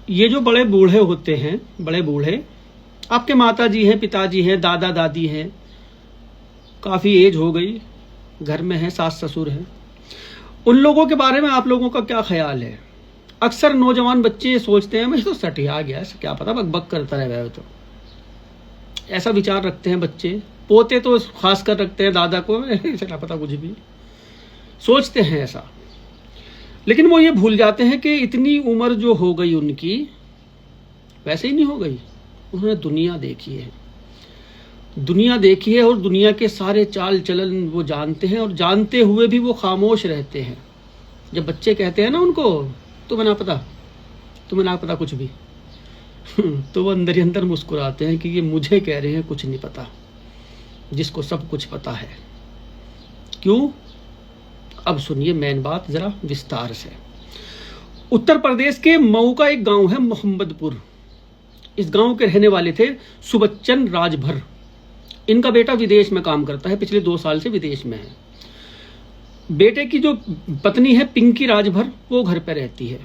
ये जो बड़े बूढ़े होते हैं, बड़े बूढ़े, आपके माता जी हैं, पिताजी हैं, दादा दादी हैं, काफ़ी एज हो गई, घर में है, सास ससुर हैं, उन लोगों के बारे में आप लोगों का क्या ख्याल है? अक्सर नौजवान बच्चे सोचते हैं मैं तो सटिया गया, क्या पता बक बक करता रहे, तो ऐसा विचार रखते हैं बच्चे। पोते तो खास कर रखते हैं दादा को, क्या पता कुछ भी सोचते हैं ऐसा। लेकिन वो ये भूल जाते हैं कि इतनी उम्र जो हो गई उनकी वैसे ही नहीं हो गई, उन्होंने दुनिया देखी है, दुनिया देखी है, और दुनिया के सारे चाल चलन वो जानते हैं, और जानते हुए भी वो खामोश रहते हैं। जब बच्चे कहते हैं ना उनको तुम्हें ना पता कुछ भी तो वो अंदर ही अंदर मुस्कुराते हैं कि ये मुझे कह रहे हैं कुछ नहीं पता, जिसको सब कुछ पता है। क्यों? अब सुनिए मेन बात जरा विस्तार से। उत्तर प्रदेश के मऊ का एक गांव है मोहम्मदपुर। इस गांव के रहने वाले थे सुबच्चन राजभर। इनका बेटा विदेश में काम करता है, पिछले 2 साल से विदेश में है। बेटे की जो पत्नी है पिंकी राजभर, वो घर पे रहती है।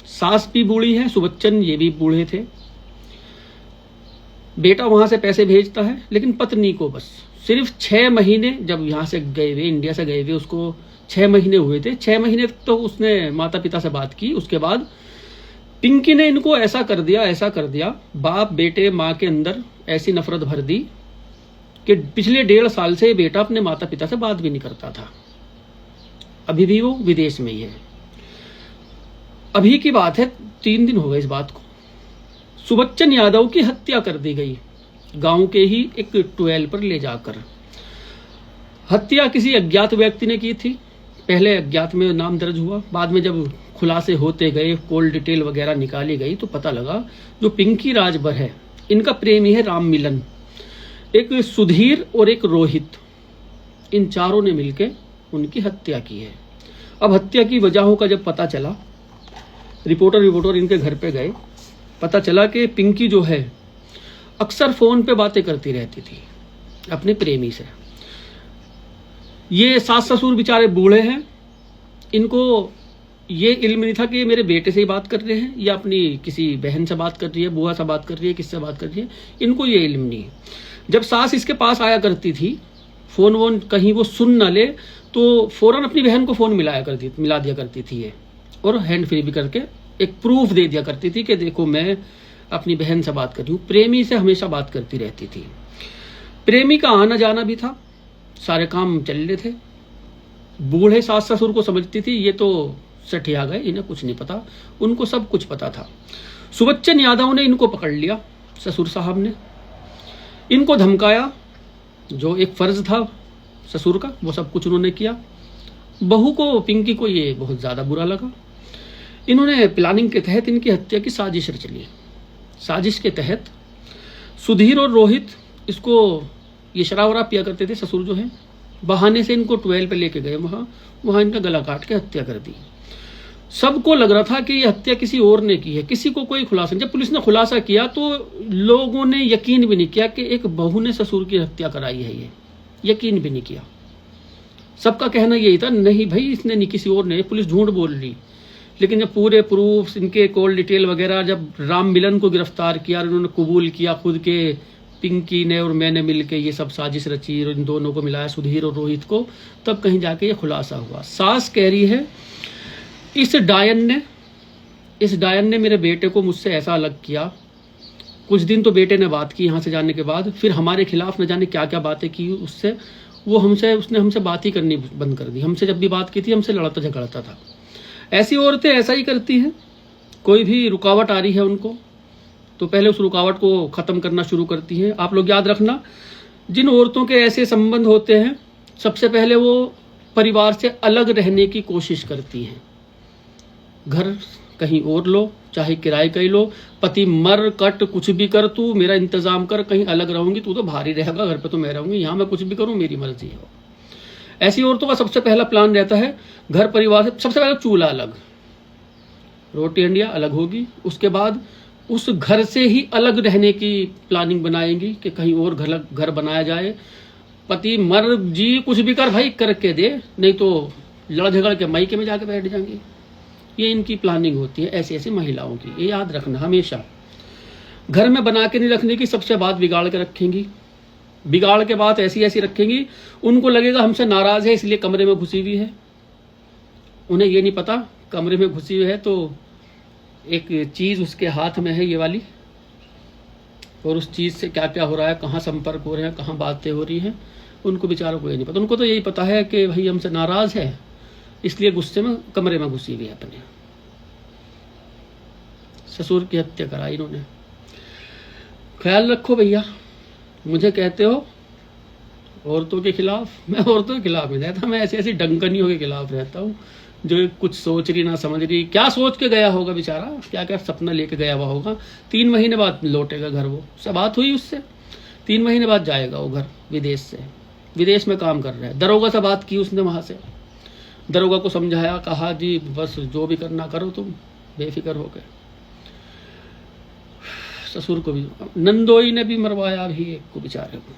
सास भी बूढ़ी है, सुबच्चन ये भी बूढ़े थे। बेटा वहां से पैसे भेजता है, लेकिन पत्नी को बस सिर्फ 6 महीने, जब यहाँ से गए हुए, इंडिया से गए हुए, उसको 6 महीने हुए थे। 6 महीने तक तो उसने माता पिता से बात की। उसके बाद पिंकी ने इनको ऐसा कर दिया, बाप बेटे माँ के अंदर ऐसी नफरत भर दी कि पिछले 1.5 साल से बेटा अपने माता पिता से बात भी नहीं करता था। अभी भी वो विदेश में ही है। अभी की बात है, 3 दिन हो गए इस बात को। सुबच्चन यादव की हत्या कर दी गई, गांव के ही एक ट्वेल पर ले जाकर। हत्या किसी अज्ञात व्यक्ति ने की थी। पहले अज्ञात में नाम दर्ज हुआ, बाद में जब खुलासे होते गए, कॉल डिटेल वगैरह निकाली गई, तो पता लगा जो पिंकी राजभर है, इनका प्रेमी है राम मिलन, एक सुधीर और एक रोहित। इन चारों ने मिलकर उनकी हत्या की है। अब हत्या की वजहों का जब पता चला, रिपोर्टर इनके घर पे गए, पता चला कि पिंकी जो है अक्सर फोन पे बातें करती रहती थी अपने प्रेमी से। ये सास ससुर बेचारे बूढ़े हैं, इनको ये इल्म नहीं था कि मेरे बेटे से ही बात कर रहे हैं या अपनी किसी बहन से बात कर रही है, बुआ से बात कर रही है, किससे बात कर रही है, इनको ये इल्म नहीं है। जब सास इसके पास आया करती थी, फोन वोन कहीं वो सुन ना ले तो फौरन अपनी बहन को फोन मिला दिया करती थी ये, और हैंड फ्री भी करके एक प्रूफ दे दिया करती थी कि देखो मैं अपनी बहन से बात कर रही हूँ। प्रेमी से हमेशा बात करती रहती थी। प्रेमी का आना जाना भी था, सारे काम चल रहे थे। बूढ़े सास ससुर को समझती थी ये तो सठिया गए, इन्हें कुछ नहीं पता, उनको सब कुछ पता था। सुबच्चन यादव ने इनको पकड़ लिया, ससुर साहब ने इनको धमकाया, जो एक फर्ज था ससुर का वो सब कुछ उन्होंने किया। बहू को, पिंकी को ये बहुत ज्यादा बुरा लगा। इन्होंने प्लानिंग के तहत इनकी हत्या की साजिश रच ली। साजिश के तहत सुधीर और रोहित, इसको ये शराब वराब पिया करते थे ससुर जो है, बहाने से इनको 12 पे लेके गए, वहां इनका गला काट के हत्या कर दी। सबको लग रहा था कि ये हत्या किसी और ने की है, किसी को कोई खुलासा नहीं। जब पुलिस ने खुलासा किया तो लोगों ने यकीन भी नहीं किया कि एक बहू ने ससुर की हत्या कराई है, ये यकीन भी नहीं किया। सबका कहना यही था नहीं भाई इसने नहीं, किसी और ने, पुलिस झूठ बोल रही। लेकिन जब पूरे प्रूफ, इनके कॉल डिटेल वगैरह, जब राम मिलन को गिरफ्तार किया, उन्होंने कबूल किया खुद के, पिंकी ने और मैंने मिलके ये सब साजिश रची और इन दोनों को मिलाया, सुधीर और रोहित को, तब कहीं जाके ये खुलासा हुआ। सास कह रही है इस डायन ने मेरे बेटे को मुझसे ऐसा अलग किया। कुछ दिन तो बेटे ने बात की यहाँ से जाने के बाद, फिर हमारे खिलाफ न जाने क्या क्या बातें की उससे, उसने हमसे बात ही करनी बंद कर दी। हमसे जब भी बात की थी हमसे लड़ता झगड़ता था। ऐसी औरतें ऐसा ही करती हैं, कोई भी रुकावट आ रही है उनको तो पहले उस रुकावट को ख़त्म करना शुरू करती हैं। आप लोग याद रखना, जिन औरतों के ऐसे संबंध होते हैं सबसे पहले वो परिवार से अलग रहने की कोशिश करती हैं। घर कहीं और लो, चाहे किराए का ही लो, पति मर कट कुछ भी कर, तू मेरा इंतजाम कर, कहीं अलग रहूंगी, तू तो भारी रहेगा, घर पे तो मैं रहूंगी, यहाँ मैं कुछ भी करूँ मेरी मर्जी है। ऐसी औरतों का सबसे पहला प्लान रहता है घर परिवार से सबसे पहले चूल्हा अलग, रोटी हंडिया अलग होगी, उसके बाद उस घर से ही अलग रहने की प्लानिंग बनाएंगी कि कहीं और घर बनाया जाए। पति मर जी कुछ भी कर भाई करके दे, नहीं तो लड़ झगड़ के मायके में जाके बैठ जाएंगी। ये इनकी प्लानिंग होती है ऐसी ऐसी महिलाओं की, ये याद रखना हमेशा। घर में बना के नहीं रखने की, सबसे बात बिगाड़ के रखेंगी, बिगाड़ के बात ऐसी ऐसी रखेंगी, उनको लगेगा हमसे नाराज है इसलिए कमरे में घुसी हुई है। उन्हें ये नहीं पता कमरे में घुसी हुई है तो एक चीज उसके हाथ में है ये वाली, और उस चीज से क्या क्या हो रहा है, कहाँ संपर्क हो रहे हैं, कहाँ बातें हो रही हैं, उनको बेचारों को ये नहीं पता। उनको तो यही पता है कि भाई हमसे नाराज है इसलिए गुस्से में कमरे में घुसी हुई है अपने। ससुर की हत्या कराई इन्होंने। ख्याल रखो भैया, मुझे कहते हो औरतों के खिलाफ, मैं औरतों के खिलाफ नहीं रहता, मैं ऐसी ऐसी डंकनियों के खिलाफ रहता हूँ जो कुछ सोच रही ना समझ रही। क्या सोच के गया होगा बेचारा, क्या क्या सपना लेके गया हुआ होगा। 3 महीने बाद लौटेगा घर, वो सब बात हुई उससे, 3 महीने बाद जाएगा वो घर विदेश से, विदेश में काम कर रहा है। दरोगा से बात की उसने, वहाँ से दरोगा को समझाया, कहा जी बस जो भी करना करो तुम बेफिक्र होकर। ससुर को भी, नंदोई ने भी मरवाया भी एक को बेचारे को।